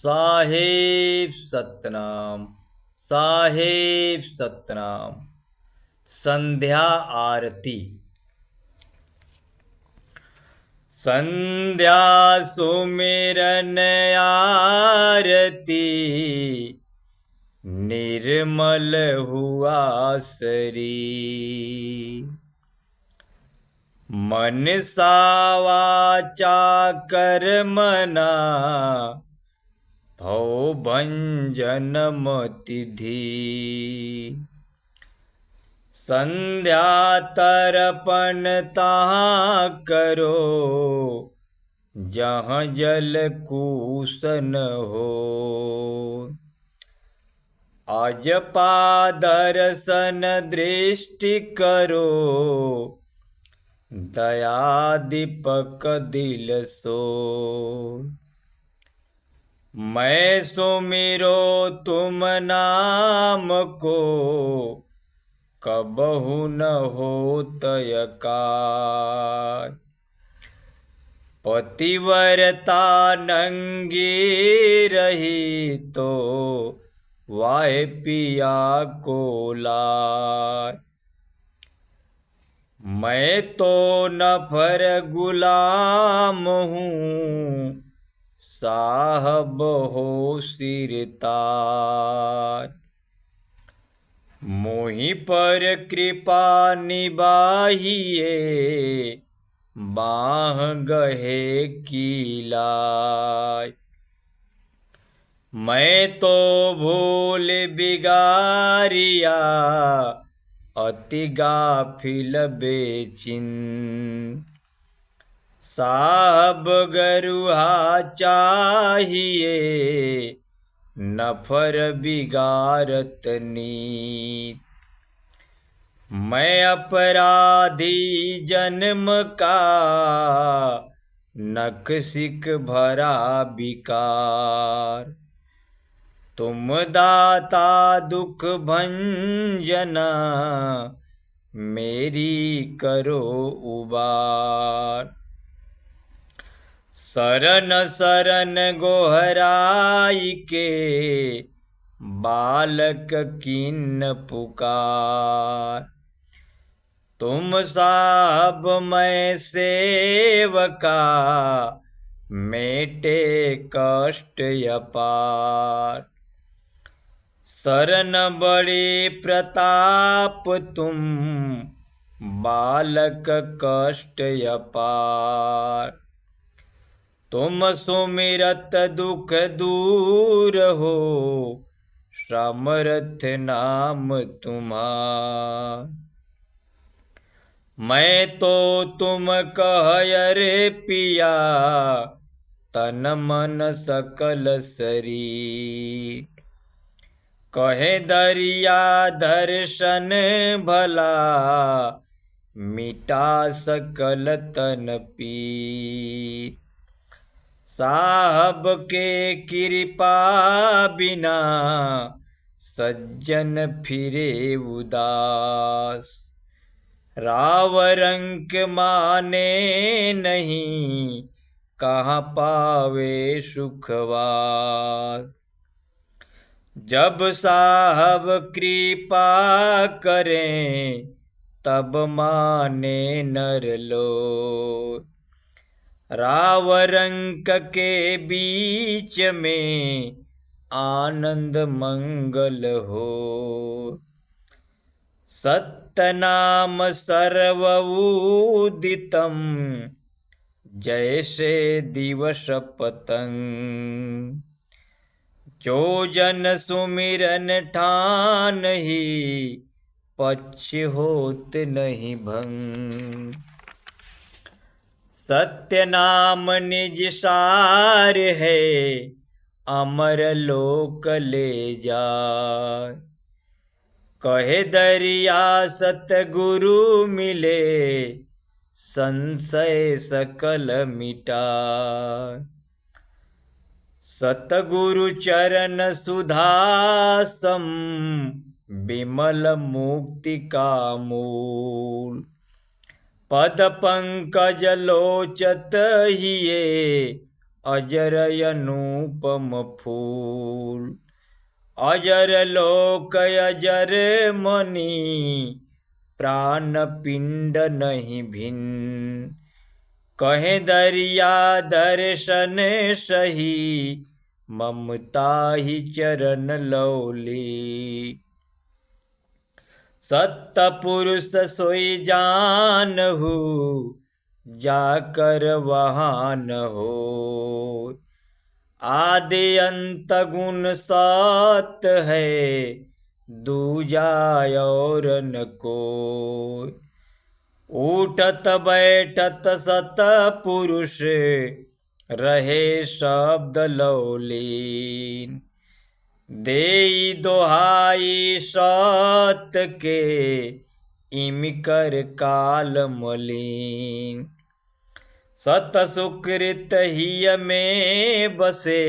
साहेब सतनाम। साहेब सतनाम। संध्या आरती। संध्या सुमिरन आरती, निर्मल हुआ शरीर। मन सा वाचा कर्मणा, भव भंजन मति धीर। संध्या तर्पण तहाँ करो, जहाँ जल कूस न हो। अजपा दर्शन दृष्टि करो, दया दीपक दिल सो। मैं सुमिरो तुम नाम को, कबहु न होत अकाल। पतिव्रता नंगी रही तो, वाहे पिया को लाय। मैं तो नफर गुलाम हूँ, साहब हो सिरताज। मोहि पर कृपा निबाहिए, बाह गहे की लाय। मैं तो भूल बिगारिया, अति गाफिल बेचिन। साहब गरुहा चाहिए, नफर बिगारत नीत। मैं अपराधी जन्म का, नख सिक भरा विकार। तुम दाता दुख भंजना, मेरी करो उबार। शरण शरण गोहराई के, बालक किन्न पुकार। तुम साहब मैं सेवका, मेटे कष्ट अपार। शरण बड़े प्रताप तुम, बालक कष्ट अपार। तुम सुमिरत दुख दूर हो, समर्थ नाम तुम्हार। मैं तो तुम कह अरे पिया, तन मन सकल शरीर। कहे दरिया दर्शन भला, मिटा सकल तन पीर। साहब के कृपा बिना, सज्जन फिरे उदास। राव रंक माने नहीं, कहाँ पावे सुखवास। जब साहब कृपा करें, तब माने नर लोग। राव रंक के बीच में, आनंद मंगल हो। सत्यनाम सर्वउदितम, जैसे दिवस पतंग। जो जन सुमिरन ठानहि, पक्ष होत नहीं भंग। सत्य नाम निज सार है, अमर लोक ले जाय। कहे दरिया सतगुरु मिले, संशय सकल मिटाय। सतगुरु चरण सुधासम, विमल मुक्ति का मूल। पद पंकज लोचत हिये, अजर अनुपम फूल। अजर लोक अजर मणि, प्राण पिंड नहीं भिन्न। कहे दरिया दर्शन सही, ममता ही चरण लौली। सत्य पुरुष सोई जानहु, जाकर वहाँ न हो। आदि अंत गुण सत है, दूजा और न कोई। उठत बैठत सत पुरुष, रहे शब्द लौलीन। देई दोहाई सत के, इमिकर काल मलिन। सत सुकृत हिय में बसे,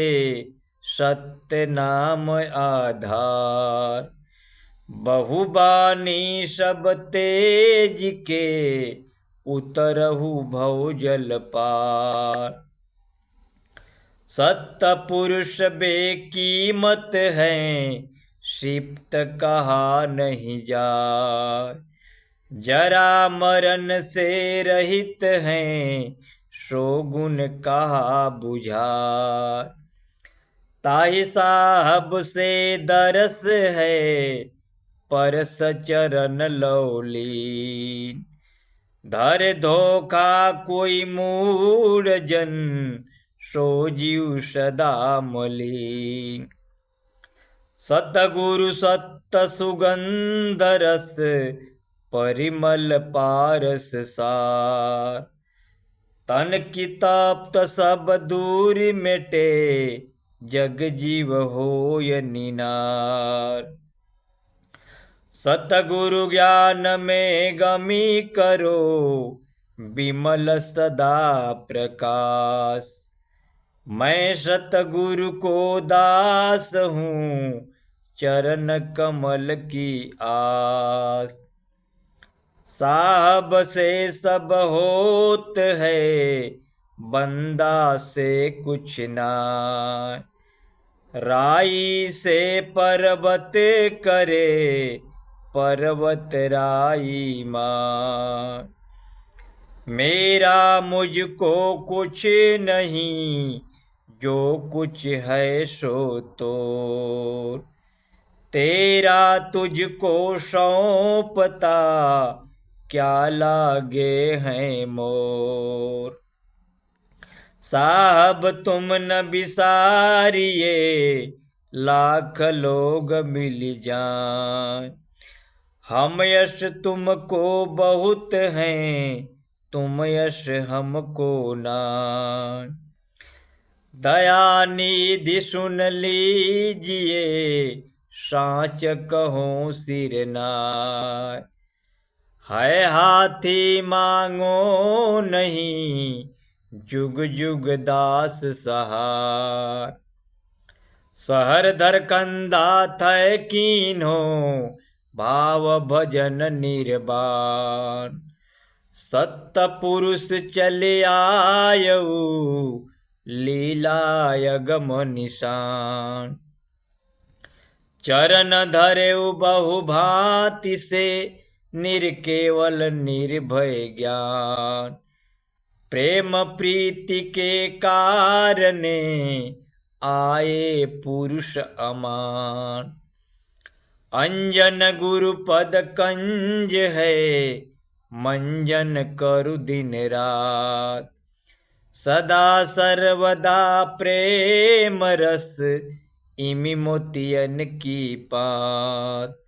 सत्य नाम आधार। बहुबानी सब तेज के, उतरहु भव जल पार। सत्य पुरुष बेकीमत हैं, क्षिप्त कहा नहीं जाय। जरा मरण से रहित हैं, सो गुण कहा बुझाय। ताहि साहब से दरस है, परस चरण लौलीन। धर धोखा कोई मूढ़ जन, सो जीव सदा मलिन। सतगुरु सत्य सुगंध रस, परिमल पारस सार। तन की तप्त सब दूर मिटे, जग जीव होय निनार। सतगुरु ज्ञान में गमी करो, विमल सदा प्रकाश। मैं सतगुरु को दास हूँ, चरण कमल की आस। साहब से सब होत है, बंदा से कुछ नाय। राई से पर्वत करे, पर्वत राई माय। मेरा मुझको कुछ नहीं, जो कुछ है सो तोर। तेरा तुझको सौंपता, क्या लागे हैं मोर। साहब तुम न बिसारिए, लाख लोग मिल जाएं। हम यश तुमको बहुत हैं, तुम यश हमको नाय। दया निधि सुन लीजिए, साच कहूँ सिर नाय। है हाथी मांगो नहीं, जुग जुग दास सहाय। सहर धर कंधा थय कीन्हो, भाव भजन निर्वाण। सत्य पुरुष चले आयऊ, लीला अगम निशान। चरण धरेउ बहु भांति से, निर्केवल निर्भय ज्ञान। प्रेम प्रीति के कारणे, आए पुरुष अमान। अंजन गुरु पद कंज है, मंजन करु दिन रात। सदा सर्वदा प्रेम रस, इमि मोतियन की पात।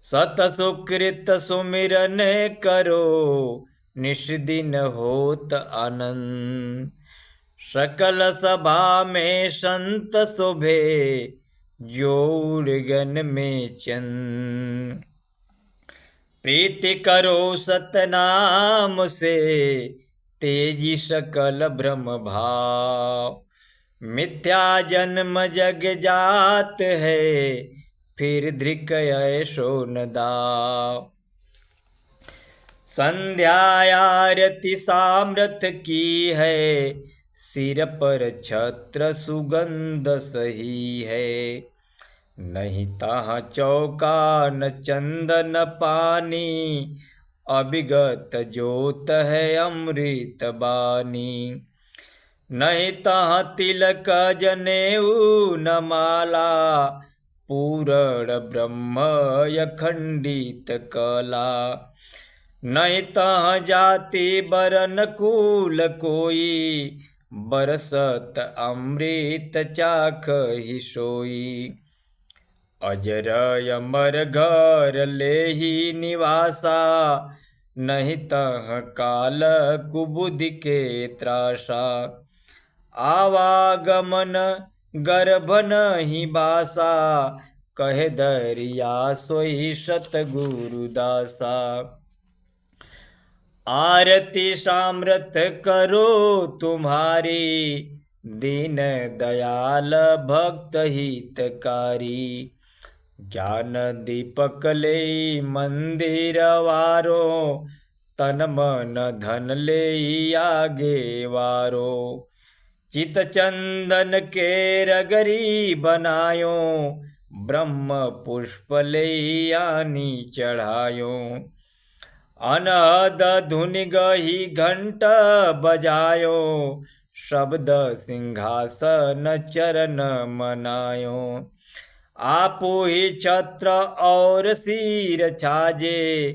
सत सुकृत सुमिरन करो, निष दिन होत आनंद। सकल सभा में संत शोभे, जो उर्गन में चंद। प्रीति करो सतनाम से, तेजी सकल भ्रम भाव। मिथ्या जन्म जग जात है, फिर धृक ऐसो न दाव। संध्या आरती सामर्थ की है, सिर पर छत्र सुगंध सही है। नहीं तहाँ चौका न चंदन पानी, अभिगत जोत है अमृत बानी। नहीं तहाँ तिलक जनेऊ न माला, पूर्ण ब्रह्म अखंडित कला। नहीं तहाँ जाति बरन कुल कोई, बरसत अमृत चाख ही सोई। अजर अमर घर ले ही निवासा, नहीं तह काल कुबुद्धि के त्रासा। आवागमन गर्भ नहीं बासा, कहे दरिया सोई सतगुरु दासा। आरती सामृत करो तुम्हारी, दीन दयाल भक्त हितकारी। ज्ञान दीपक ले मंदिर वारो, तन मन धन ले आगे वारो। चित चंदन के रगरी बनायो, ब्रह्म पुष्प ले आनी चढ़ायो। अनहद धुन गही घंट बजायो, शब्द सिंहासन चरण मनायो। आपो ही छत्र और सिर छाजे,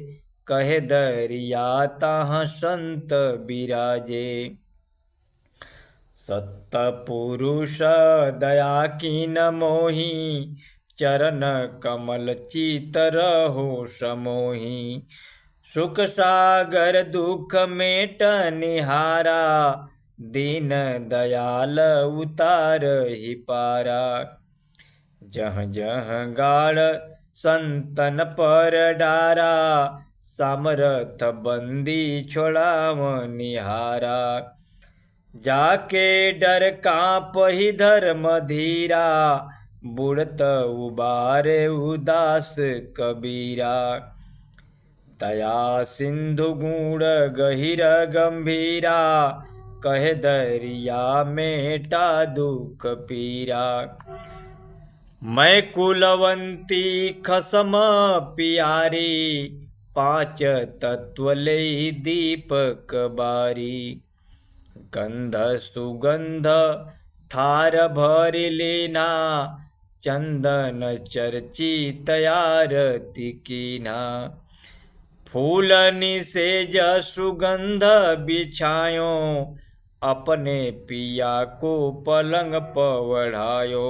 कहे दरिया तहाँ संत बिराजे। सत्य पुरुष दया कीन मोही, चरण कमल चित रहो समोही। सुख सागर दुख मेट निहारा, दीन दयाल उतार ही पारा। जह जह गाड़ संतन पर डारा, सामरथ बंदी छोड़ाव निहारा। जाके डर काँप ही धर्म धीरा, बुड़त उबारे उदास कबीरा। दया सिंधु गुण गहिर गंभीरा, कहे दरिया मेटा दुख पीरा। मैं कुलवंती खसम प्यारी, पांच तत्व ले दीपक बारी। गंध सुगंध थार भर लेना, चंदन चर्चित आरती कीना। फूलनी सेज सुगंध बिछायो, अपने पिया को पलंग पवढ़ायो।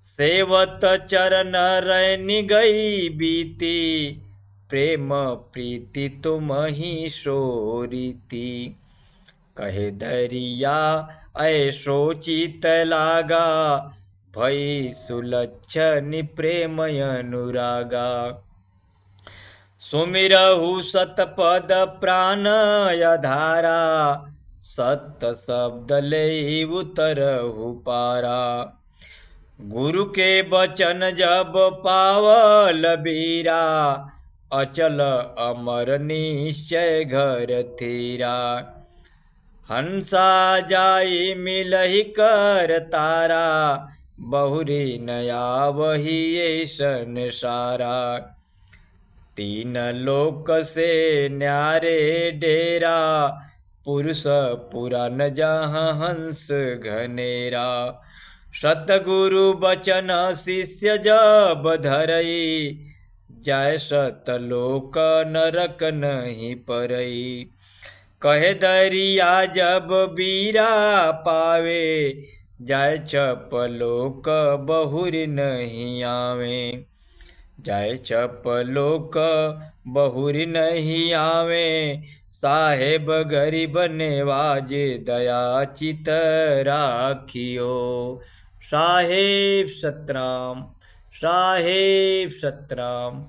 सेवत चरण रैनी गई बीती, प्रेम प्रीति तुम ही सोरीती। कहे दरिया ऐसो चित लागा, भई सुलक्षण प्रेम अनुरागा। सुमिरहु सतपद प्राण आधारा, सत शब्द ले उतरहु पारा। गुरु के बचन जब पावल बीरा, अचल अमर निश्चय घर थीरा। हंसा जाई मिलहि कर तारा, बहुरी नया वही ऐसन सारा। तीन लोक से न्यारे डेरा, पुरुष पुराण जहाँ हंस घनेरा। सतगुरु बचन शिष्य जब धरई, जय सतलोक नरक नहीं परई। कहे दरिया जब बीरा पावे, जाय चपलोक बहुरी नहीं आवे। जाय चपलोक बहुरी नहीं आवे, साहेब गरीब नेवाजे दया चित राखियो। साहेब सतराम, साहेब सतराम,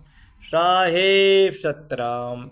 साहेब सतराम।